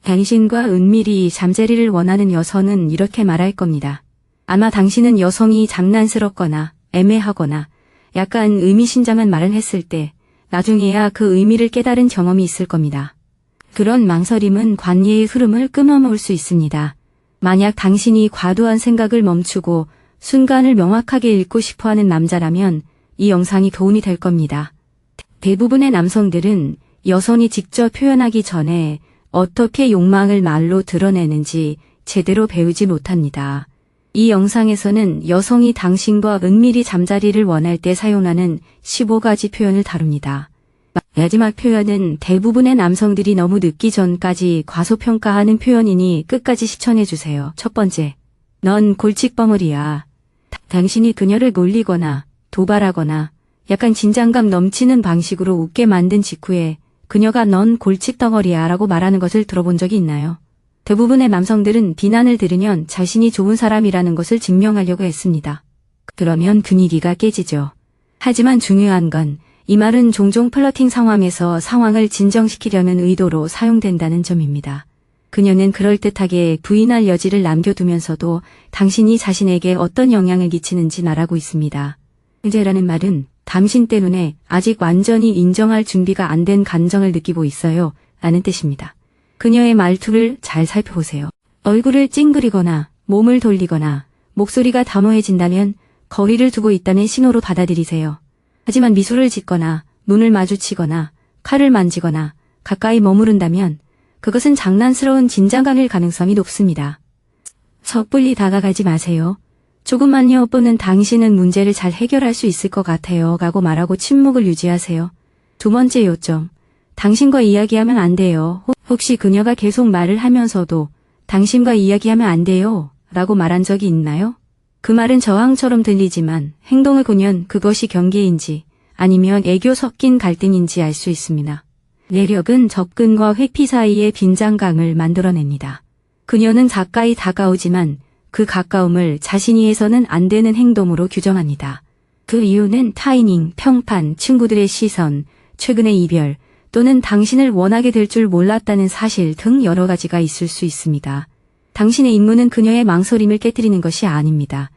당신과 은밀히 잠자리를 원하는 여성은 이렇게 말할 겁니다. 아마 당신은 여성이 장난스럽거나 애매하거나 약간 의미심장한 말을 했을 때 나중에야 그 의미를 깨달은 경험이 있을 겁니다. 그런 망설임은 관계의 흐름을 끊어놓을 수 있습니다. 만약 당신이 과도한 생각을 멈추고 순간을 명확하게 읽고 싶어하는 남자라면 이 영상이 도움이 될 겁니다. 대부분의 남성들은 여성이 직접 표현하기 전에 어떻게 욕망을 말로 드러내는지 제대로 배우지 못합니다. 이 영상에서는 여성이 당신과 은밀히 잠자리를 원할 때 사용하는 15가지 표현을 다룹니다. 마지막 표현은 대부분의 남성들이 너무 늦기 전까지 과소평가하는 표현이니 끝까지 시청해주세요. 첫 번째, 넌 골칫덩어리야. 당신이 그녀를 놀리거나 도발하거나 약간 긴장감 넘치는 방식으로 웃게 만든 직후에 그녀가 넌 골칫덩어리야 라고 말하는 것을 들어본 적이 있나요? 대부분의 남성들은 비난을 들으면 자신이 좋은 사람이라는 것을 증명하려고 했습니다. 그러면 분위기가 깨지죠. 하지만 중요한 건 이 말은 종종 플러팅 상황에서 상황을 진정시키려는 의도로 사용된다는 점입니다. 그녀는 그럴듯하게 부인할 여지를 남겨두면서도 당신이 자신에게 어떤 영향을 끼치는지 말하고 있습니다. 현재라는 말은 당신 때문에 아직 완전히 인정할 준비가 안 된 감정을 느끼고 있어요 라는 뜻입니다. 그녀의 말투를 잘 살펴보세요. 얼굴을 찡그리거나 몸을 돌리거나 목소리가 담호해진다면 거리를 두고 있다는 신호로 받아들이세요. 하지만 미소를 짓거나 눈을 마주치거나 칼을 만지거나 가까이 머무른다면 그것은 장난스러운 긴장감일 가능성이 높습니다. 섣불리 다가가지 마세요. 조금만요 또는 당신은 문제를 잘 해결할 수 있을 것 같아요 라고 말하고 침묵을 유지하세요. 두 번째 요점, 당신과 이야기하면 안 돼요. 혹시 그녀가 계속 말을 하면서도 당신과 이야기하면 안 돼요 라고 말한 적이 있나요? 그 말은 저항처럼 들리지만 행동을 보면 그것이 경계인지 아니면 애교 섞인 갈등인지 알 수 있습니다. 내력은 접근과 회피 사이의 빈장감을 만들어냅니다. 그녀는 가까이 다가오지만 그 가까움을 자신이 해서는 안 되는 행동으로 규정합니다. 그 이유는 타이밍, 평판, 친구들의 시선, 최근의 이별, 또는 당신을 원하게 될 줄 몰랐다는 사실 등 여러 가지가 있을 수 있습니다. 당신의 임무는 그녀의 망설임을 깨뜨리는 것이 아닙니다.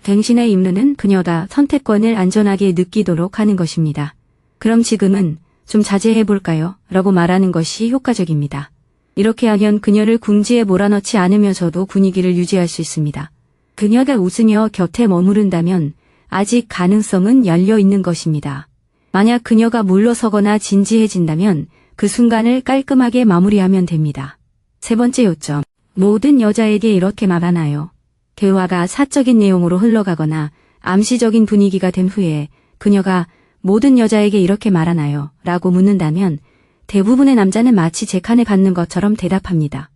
당신의 임무는 그녀가 선택권을 안전하게 느끼도록 하는 것입니다. 그럼 지금은 좀 자제해볼까요? 라고 말하는 것이 효과적입니다. 이렇게 하면 그녀를 궁지에 몰아넣지 않으면서도 분위기를 유지할 수 있습니다. 그녀가 웃으며 곁에 머무른다면 아직 가능성은 열려 있는 것입니다. 만약 그녀가 물러서거나 진지해진다면 그 순간을 깔끔하게 마무리하면 됩니다. 세 번째 요점, 모든 여자에게 이렇게 말하나요? 대화가 사적인 내용으로 흘러가거나 암시적인 분위기가 된 후에 그녀가 모든 여자에게 이렇게 말하나요? 라고 묻는다면 대부분의 남자는 마치 재칸을 받는 것처럼 대답합니다.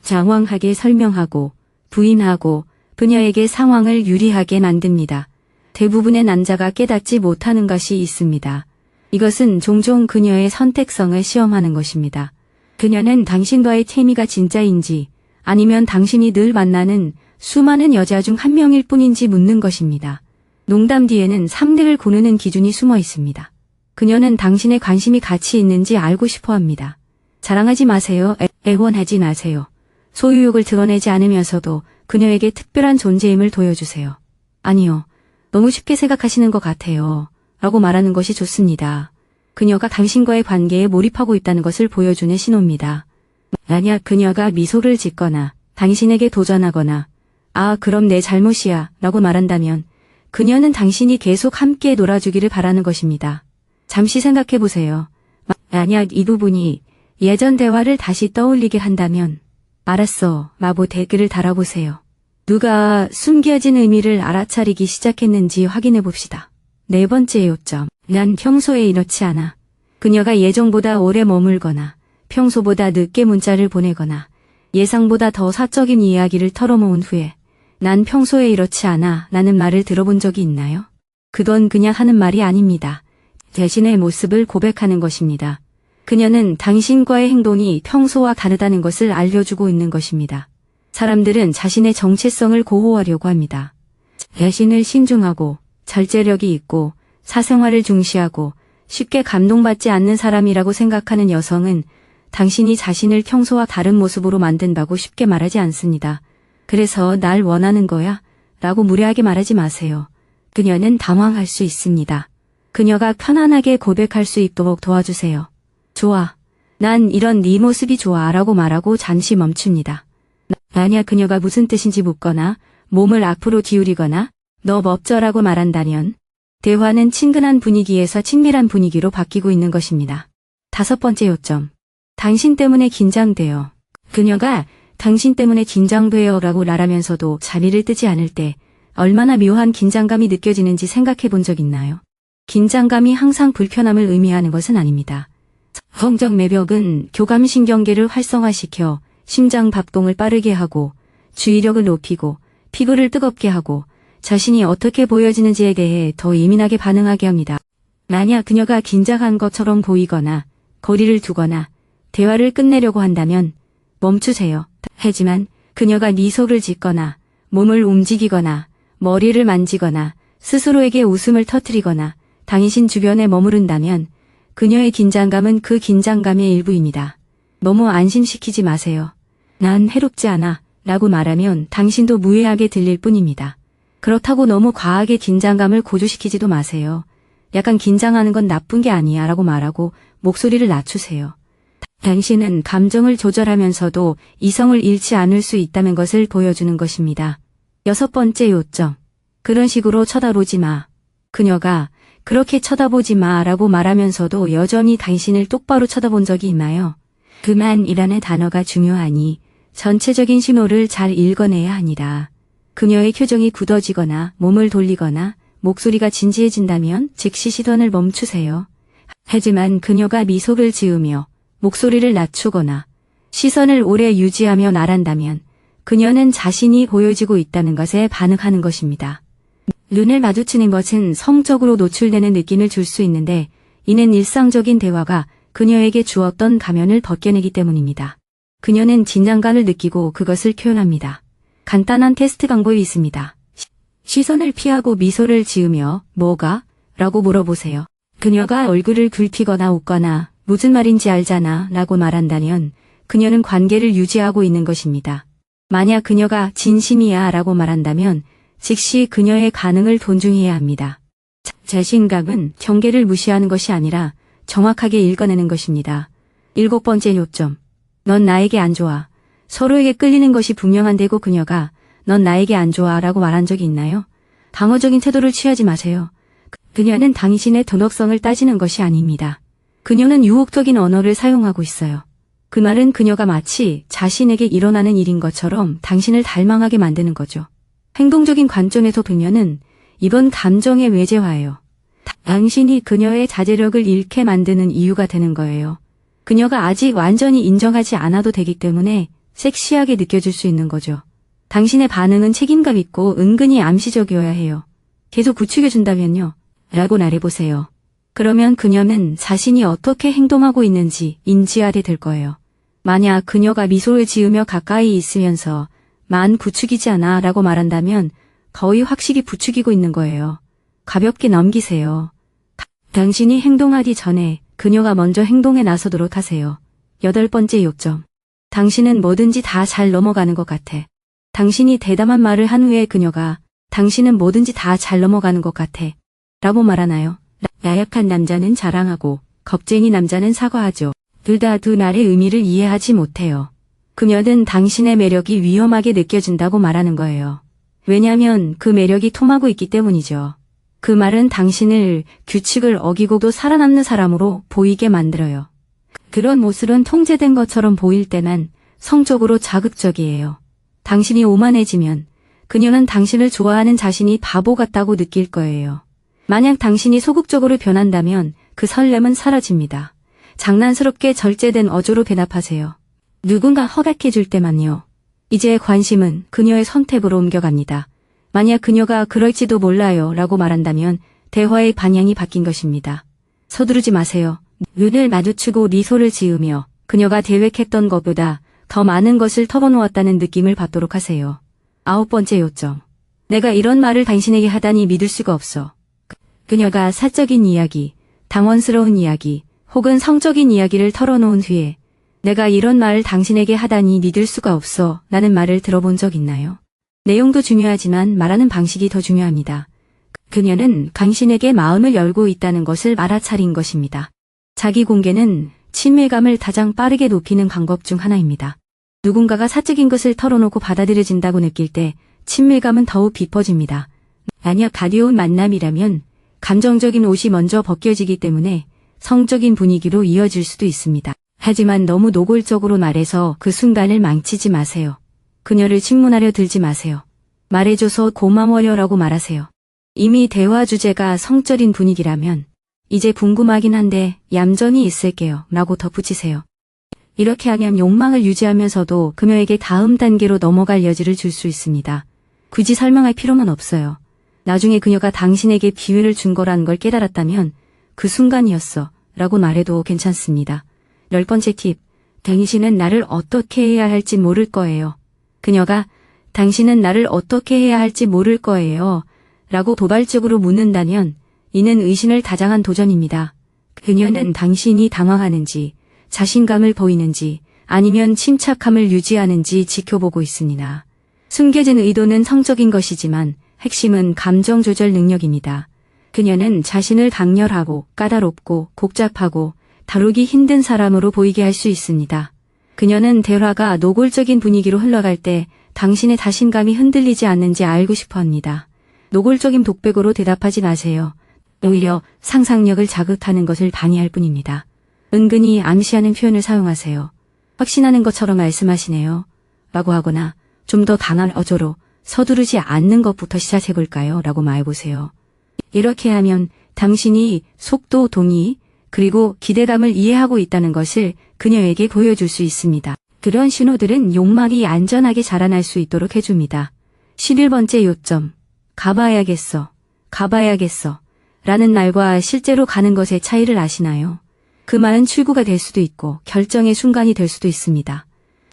장황하게 설명하고 부인하고 그녀에게 상황을 유리하게 만듭니다. 대부분의 남자가 깨닫지 못하는 것이 있습니다. 이것은 종종 그녀의 선택성을 시험하는 것입니다. 그녀는 당신과의 케미가 진짜인지 아니면 당신이 늘 만나는 수많은 여자 중 한 명일 뿐인지 묻는 것입니다. 농담 뒤에는 상대를 고르는 기준이 숨어 있습니다. 그녀는 당신의 관심이 가치 있는지 알고 싶어 합니다. 자랑하지 마세요. 애원하지 마세요. 소유욕을 드러내지 않으면서도 그녀에게 특별한 존재임을 보여주세요. 아니요. 너무 쉽게 생각하시는 것 같아요. 라고 말하는 것이 좋습니다. 그녀가 당신과의 관계에 몰입하고 있다는 것을 보여주는 신호입니다. 만약 그녀가 미소를 짓거나 당신에게 도전하거나 아 그럼 내 잘못이야 라고 말한다면 그녀는 당신이 계속 함께 놀아주기를 바라는 것입니다. 잠시 생각해보세요. 만약 이 부분이 예전 대화를 다시 떠올리게 한다면 알았어 라고 댓글을 달아보세요. 누가 숨겨진 의미를 알아차리기 시작했는지 확인해봅시다. 네 번째 요점, 난 평소에 이렇지 않아. 그녀가 예정보다 오래 머물거나 평소보다 늦게 문자를 보내거나 예상보다 더 사적인 이야기를 털어모은 후에 난 평소에 이렇지 않아 라는 말을 들어본 적이 있나요? 그건 그냥 하는 말이 아닙니다. 자신의 모습을 고백하는 것입니다. 그녀는 당신과의 행동이 평소와 다르다는 것을 알려주고 있는 것입니다. 사람들은 자신의 정체성을 고호하려고 합니다. 자신을 신중하고 절제력이 있고 사생활을 중시하고 쉽게 감동받지 않는 사람이라고 생각하는 여성은 당신이 자신을 평소와 다른 모습으로 만든다고 쉽게 말하지 않습니다. 그래서 날 원하는 거야? 라고 무례하게 말하지 마세요. 그녀는 당황할 수 있습니다. 그녀가 편안하게 고백할 수 있도록 도와주세요. 좋아. 난 이런 네 모습이 좋아 라고 말하고 잠시 멈춥니다. 만약 그녀가 무슨 뜻인지 묻거나 몸을 앞으로 기울이거나 너 멋져라고 말한다면 대화는 친근한 분위기에서 친밀한 분위기로 바뀌고 있는 것입니다. 5번째 요점. 당신 때문에 긴장돼요. 그녀가 당신 때문에 긴장돼요 라고 말하면서도 자리를 뜨지 않을 때 얼마나 묘한 긴장감이 느껴지는지 생각해 본 적 있나요? 긴장감이 항상 불편함을 의미하는 것은 아닙니다. 성적 매력은 교감신경계를 활성화시켜 심장 박동을 빠르게 하고 주의력을 높이고 피부를 뜨겁게 하고 자신이 어떻게 보여지는지에 대해 더 예민하게 반응하게 합니다. 만약 그녀가 긴장한 것처럼 보이거나 거리를 두거나 대화를 끝내려고 한다면 멈추세요. 하지만 그녀가 미소를 짓거나 몸을 움직이거나 머리를 만지거나 스스로에게 웃음을 터뜨리거나 당신 주변에 머무른다면 그녀의 긴장감은 그 긴장감의 일부입니다. 너무 안심시키지 마세요. 난 해롭지 않아 라고 말하면 당신도 무해하게 들릴 뿐입니다. 그렇다고 너무 과하게 긴장감을 고조시키지도 마세요. 약간 긴장하는 건 나쁜 게 아니야 라고 말하고 목소리를 낮추세요. 당신은 감정을 조절하면서도 이성을 잃지 않을 수 있다는 것을 보여주는 것입니다. 6번째 요점. 그런 식으로 쳐다보지 마. 그녀가 그렇게 쳐다보지 마 라고 말하면서도 여전히 당신을 똑바로 쳐다본 적이 있나요? 그만이라는 단어가 중요하니 전체적인 신호를 잘 읽어내야 합니다. 그녀의 표정이 굳어지거나 몸을 돌리거나 목소리가 진지해진다면 즉시 시선을 멈추세요. 하지만 그녀가 미소를 지으며 목소리를 낮추거나 시선을 오래 유지하며 나란다면 그녀는 자신이 보여지고 있다는 것에 반응하는 것입니다. 눈을 마주치는 것은 성적으로 노출되는 느낌을 줄 수 있는데 이는 일상적인 대화가 그녀에게 주었던 가면을 벗겨내기 때문입니다. 그녀는 긴장감을 느끼고 그것을 표현합니다. 간단한 테스트 방법이 있습니다. 시선을 피하고 미소를 지으며 뭐가? 라고 물어보세요. 그녀가 얼굴을 굴피거나 웃거나 무슨 말인지 알잖아 라고 말한다면 그녀는 관계를 유지하고 있는 것입니다. 만약 그녀가 진심이야 라고 말한다면 즉시 그녀의 반응을 존중해야 합니다. 자신감은 경계를 무시하는 것이 아니라 정확하게 읽어내는 것입니다. 7번째 요점. 넌 나에게 안 좋아. 서로에게 끌리는 것이 분명한데고 그녀가 넌 나에게 안 좋아 라고 말한 적이 있나요? 방어적인 태도를 취하지 마세요. 그녀는 당신의 도덕성을 따지는 것이 아닙니다. 그녀는 유혹적인 언어를 사용하고 있어요. 그 말은 그녀가 마치 자신에게 일어나는 일인 것처럼 당신을 닮아가게 만드는 거죠. 행동적인 관점에서 보면은 이번 감정의 외재화예요. 당신이 그녀의 자제력을 잃게 만드는 이유가 되는 거예요. 그녀가 아직 완전히 인정하지 않아도 되기 때문에 섹시하게 느껴질 수 있는 거죠. 당신의 반응은 책임감 있고 은근히 암시적이어야 해요. 계속 부추겨준다면요. 라고 말해보세요. 그러면 그녀는 자신이 어떻게 행동하고 있는지 인지하게 될 거예요. 만약 그녀가 미소를 지으며 가까이 있으면서 만 부추기지 않아 라고 말한다면 거의 확실히 부추기고 있는 거예요. 가볍게 넘기세요. 당신이 행동하기 전에 그녀가 먼저 행동에 나서도록 하세요. 8번째 요점. 당신은 뭐든지 다 잘 넘어가는 것 같아. 당신이 대담한 말을 한 후에 그녀가 당신은 뭐든지 다 잘 넘어가는 것 같아 라고 말하나요? 나약한 남자는 자랑하고 겁쟁이 남자는 사과하죠. 둘 다 두 말의 의미를 이해하지 못해요. 그녀는 당신의 매력이 위험하게 느껴진다고 말하는 거예요. 왜냐하면 그 매력이 통하고 있기 때문이죠. 그 말은 당신을 규칙을 어기고도 살아남는 사람으로 보이게 만들어요. 그런 모습은 통제된 것처럼 보일 때만 성적으로 자극적이에요. 당신이 오만해지면 그녀는 당신을 좋아하는 자신이 바보 같다고 느낄 거예요. 만약 당신이 소극적으로 변한다면 그 설렘은 사라집니다. 장난스럽게 절제된 어조로 대답하세요. 누군가 허락해 줄 때만요. 이제 관심은 그녀의 선택으로 옮겨갑니다. 만약 그녀가 그럴지도 몰라요 라고 말한다면 대화의 방향이 바뀐 것입니다. 서두르지 마세요. 눈을 마주치고 미소를 지으며 그녀가 계획했던 것보다 더 많은 것을 털어놓았다는 느낌을 받도록 하세요. 9번째 요점. 내가 이런 말을 당신에게 하다니 믿을 수가 없어. 그녀가 사적인 이야기, 당원스러운 이야기, 혹은 성적인 이야기를 털어놓은 후에 내가 이런 말을 당신에게 하다니 믿을 수가 없어 라는 말을 들어본 적 있나요? 내용도 중요하지만 말하는 방식이 더 중요합니다. 그녀는 당신에게 마음을 열고 있다는 것을 알아차린 것입니다. 자기 공개는 친밀감을 가장 빠르게 높이는 방법 중 하나입니다. 누군가가 사적인 것을 털어놓고 받아들여진다고 느낄 때 친밀감은 더욱 깊어집니다. 만약 가벼운 만남이라면 감정적인 옷이 먼저 벗겨지기 때문에 성적인 분위기로 이어질 수도 있습니다. 하지만 너무 노골적으로 말해서 그 순간을 망치지 마세요. 그녀를 침문하려 들지 마세요. 말해줘서 고마워요라고 말하세요. 이미 대화 주제가 성적인 분위기라면 이제 궁금하긴 한데 얌전히 있을게요 라고 덧붙이세요. 이렇게 하면 욕망을 유지하면서도 그녀에게 다음 단계로 넘어갈 여지를 줄 수 있습니다. 굳이 설명할 필요는 없어요. 나중에 그녀가 당신에게 기회를 준 거라는 걸 깨달았다면 그 순간이었어 라고 말해도 괜찮습니다. 10번째 팁, 당신은 나를 어떻게 해야 할지 모를 거예요. 그녀가 당신은 나를 어떻게 해야 할지 모를 거예요 라고 도발적으로 묻는다면 이는 의신을 다장한 도전입니다. 그녀는 당신이 당황하는지, 자신감을 보이는지, 아니면 침착함을 유지하는지 지켜보고 있습니다. 숨겨진 의도는 성적인 것이지만 핵심은 감정 조절 능력입니다. 그녀는 자신을 강렬하고 까다롭고 복잡하고 다루기 힘든 사람으로 보이게 할 수 있습니다. 그녀는 대화가 노골적인 분위기로 흘러갈 때 당신의 자신감이 흔들리지 않는지 알고 싶어 합니다. 노골적인 독백으로 대답하지 마세요. 오히려 상상력을 자극하는 것을 방해할 뿐입니다. 은근히 암시하는 표현을 사용하세요. 확신하는 것처럼 말씀하시네요. 라고 하거나 좀 더 강한 어조로 서두르지 않는 것부터 시작해볼까요? 라고 말해보세요. 이렇게 하면 당신이 속도 동의 그리고 기대감을 이해하고 있다는 것을 그녀에게 보여줄 수 있습니다. 그런 신호들은 욕망이 안전하게 자라날 수 있도록 해줍니다. 11번째 요점, 가봐야겠어 라는 말과 실제로 가는 것의 차이를 아시나요? 그 말은 출구가 될 수도 있고 결정의 순간이 될 수도 있습니다.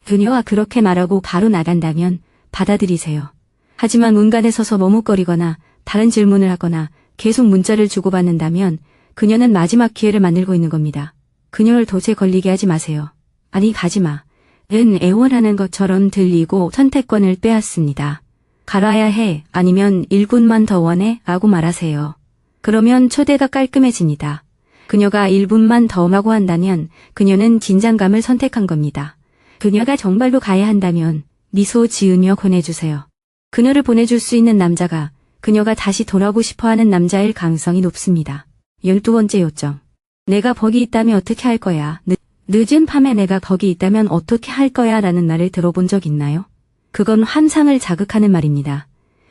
그녀와 그렇게 말하고 바로 나간다면 받아들이세요. 하지만 문간에 서서 머뭇거리거나 다른 질문을 하거나 계속 문자를 주고받는다면 그녀는 마지막 기회를 만들고 있는 겁니다. 그녀를 덫에 걸리게 하지 마세요. 아니 가지마. 는 애원하는 것처럼 들리고 선택권을 빼앗습니다. 갈아야 해 아니면 1분만 더 원해 라고 말하세요. 그러면 초대가 깔끔해집니다. 그녀가 1분만 더 라고 한다면 그녀는 긴장감을 선택한 겁니다. 그녀가 정말로 가야 한다면 미소 지으며 보내주세요. 그녀를 보내줄 수 있는 남자가 그녀가 다시 돌아오고 싶어하는 남자일 가능성이 높습니다. 12번째 요점. 내가 거기 있다면 어떻게 할 거야? 늦은 밤에 내가 거기 있다면 어떻게 할 거야? 라는 말을 들어본 적 있나요? 그건 환상을 자극하는 말입니다.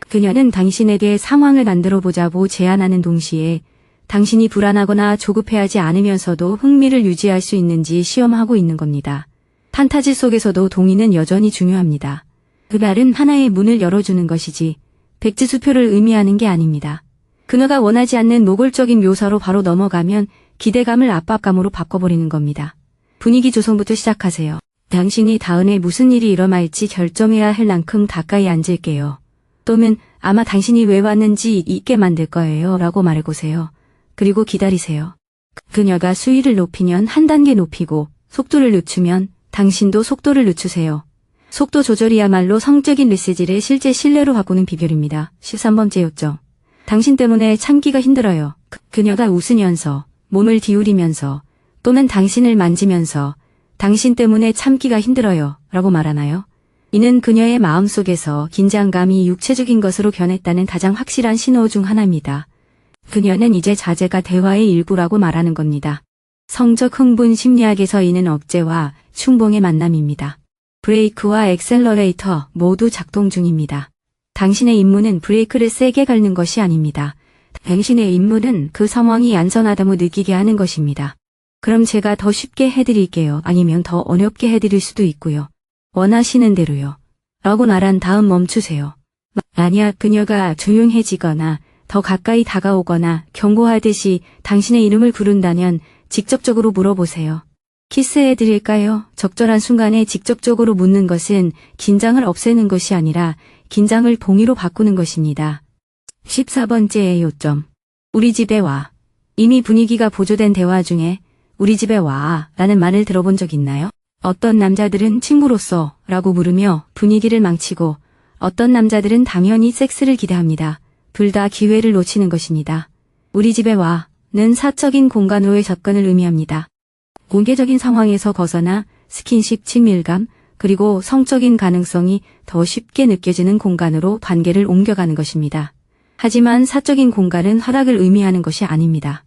그녀는 당신에게 상황을 만들어 보자고 제안하는 동시에 당신이 불안하거나 조급해하지 않으면서도 흥미를 유지할 수 있는지 시험하고 있는 겁니다. 판타지 속에서도 동의는 여전히 중요합니다. 그 말은 하나의 문을 열어주는 것이지 백지수표를 의미하는 게 아닙니다. 그녀가 원하지 않는 노골적인 묘사로 바로 넘어가면 기대감을 압박감으로 바꿔버리는 겁니다. 분위기 조성부터 시작하세요. 당신이 다음에 무슨 일이 일어날지 결정해야 할 만큼 가까이 앉을게요. 또는 아마 당신이 왜 왔는지 잊게 만들 거예요 라고 말해보세요. 그리고 기다리세요. 그녀가 수위를 높이면 한 단계 높이고 속도를 늦추면 당신도 속도를 늦추세요. 속도 조절이야말로 성적인 메시지를 실제 신뢰로 바꾸는 비결입니다. 13번째 요점. 당신 때문에 참기가 힘들어요. 그녀가 웃으면서 몸을 기울이면서 또는 당신을 만지면서 당신 때문에 참기가 힘들어요 라고 말하나요? 이는 그녀의 마음속에서 긴장감이 육체적인 것으로 변했다는 가장 확실한 신호 중 하나입니다. 그녀는 이제 자제가 대화의 일부라고 말하는 겁니다. 성적 흥분 심리학에서 이는 억제와 충동의 만남입니다. 브레이크와 엑셀러레이터 모두 작동 중입니다. 당신의 임무는 브레이크를 세게 밟는 것이 아닙니다. 당신의 임무는 그 상황이 안전하다고 느끼게 하는 것입니다. 그럼 제가 더 쉽게 해드릴게요. 아니면 더 어렵게 해드릴 수도 있고요. 원하시는 대로요. 라고 말한 다음 멈추세요. 만약 그녀가 조용해지거나 더 가까이 다가오거나 경고하듯이 당신의 이름을 부른다면 직접적으로 물어보세요. 키스해드릴까요? 적절한 순간에 직접적으로 묻는 것은 긴장을 없애는 것이 아니라 긴장을 동의로 바꾸는 것입니다. 14번째 요점. 우리 집에 와. 이미 분위기가 보조된 대화 중에 우리 집에 와 라는 말을 들어본 적 있나요? 어떤 남자들은 친구로서 라고 물으며 분위기를 망치고 어떤 남자들은 당연히 섹스를 기대합니다. 둘 다 기회를 놓치는 것입니다. 우리 집에 와는 사적인 공간으로의 접근을 의미합니다. 공개적인 상황에서 벗어나 스킨십, 친밀감, 그리고 성적인 가능성이 더 쉽게 느껴지는 공간으로 관계를 옮겨가는 것입니다. 하지만 사적인 공간은 허락을 의미하는 것이 아닙니다.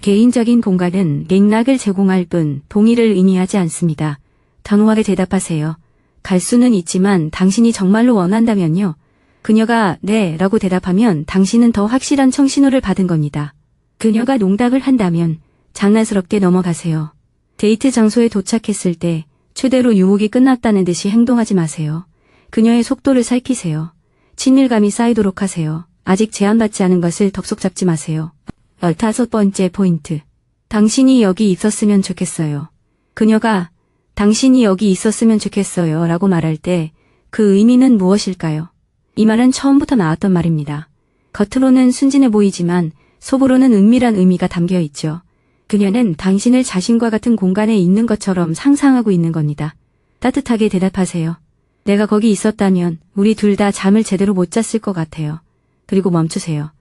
개인적인 공간은 맥락을 제공할 뿐 동의를 의미하지 않습니다. 단호하게 대답하세요. 갈 수는 있지만 당신이 정말로 원한다면요. 그녀가 네 라고 대답하면 당신은 더 확실한 청신호를 받은 겁니다. 그녀가 농담을 한다면 장난스럽게 넘어가세요. 데이트 장소에 도착했을 때 최대로 유혹이 끝났다는 듯이 행동하지 마세요. 그녀의 속도를 살피세요. 친밀감이 쌓이도록 하세요. 아직 제한받지 않은 것을 덥석 잡지 마세요. 15번째 포인트. 당신이 여기 있었으면 좋겠어요. 그녀가 당신이 여기 있었으면 좋겠어요 라고 말할 때 그 의미는 무엇일까요? 이 말은 처음부터 나왔던 말입니다. 겉으로는 순진해 보이지만 속으로는 은밀한 의미가 담겨 있죠. 그녀는 당신을 자신과 같은 공간에 있는 것처럼 상상하고 있는 겁니다. 따뜻하게 대답하세요. 내가 거기 있었다면 우리 둘 다 잠을 제대로 못 잤을 것 같아요. 그리고 멈추세요.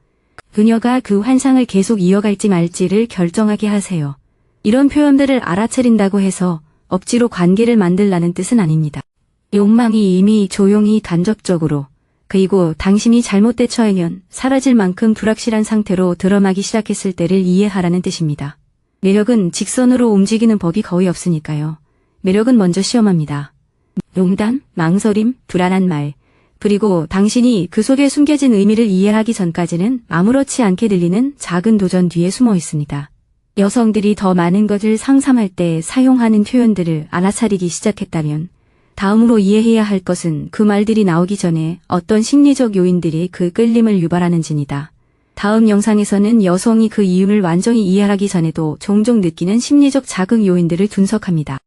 그녀가 그 환상을 계속 이어갈지 말지를 결정하게 하세요. 이런 표현들을 알아차린다고 해서 억지로 관계를 만들라는 뜻은 아닙니다. 욕망이 이미 조용히 간접적으로 그리고 당신이 잘못 대처하면 사라질 만큼 불확실한 상태로 드러나기 시작했을 때를 이해하라는 뜻입니다. 매력은 직선으로 움직이는 법이 거의 없으니까요. 매력은 먼저 시험합니다. 농담, 망설임, 불안한 말, 그리고 당신이 그 속에 숨겨진 의미를 이해하기 전까지는 아무렇지 않게 들리는 작은 도전 뒤에 숨어 있습니다. 여성들이 더 많은 것을 상상할 때 사용하는 표현들을 알아차리기 시작했다면 다음으로 이해해야 할 것은 그 말들이 나오기 전에 어떤 심리적 요인들이 그 끌림을 유발하는지입니다. 다음 영상에서는 여성이 그 이유를 완전히 이해하기 전에도 종종 느끼는 심리적 자극 요인들을 분석합니다.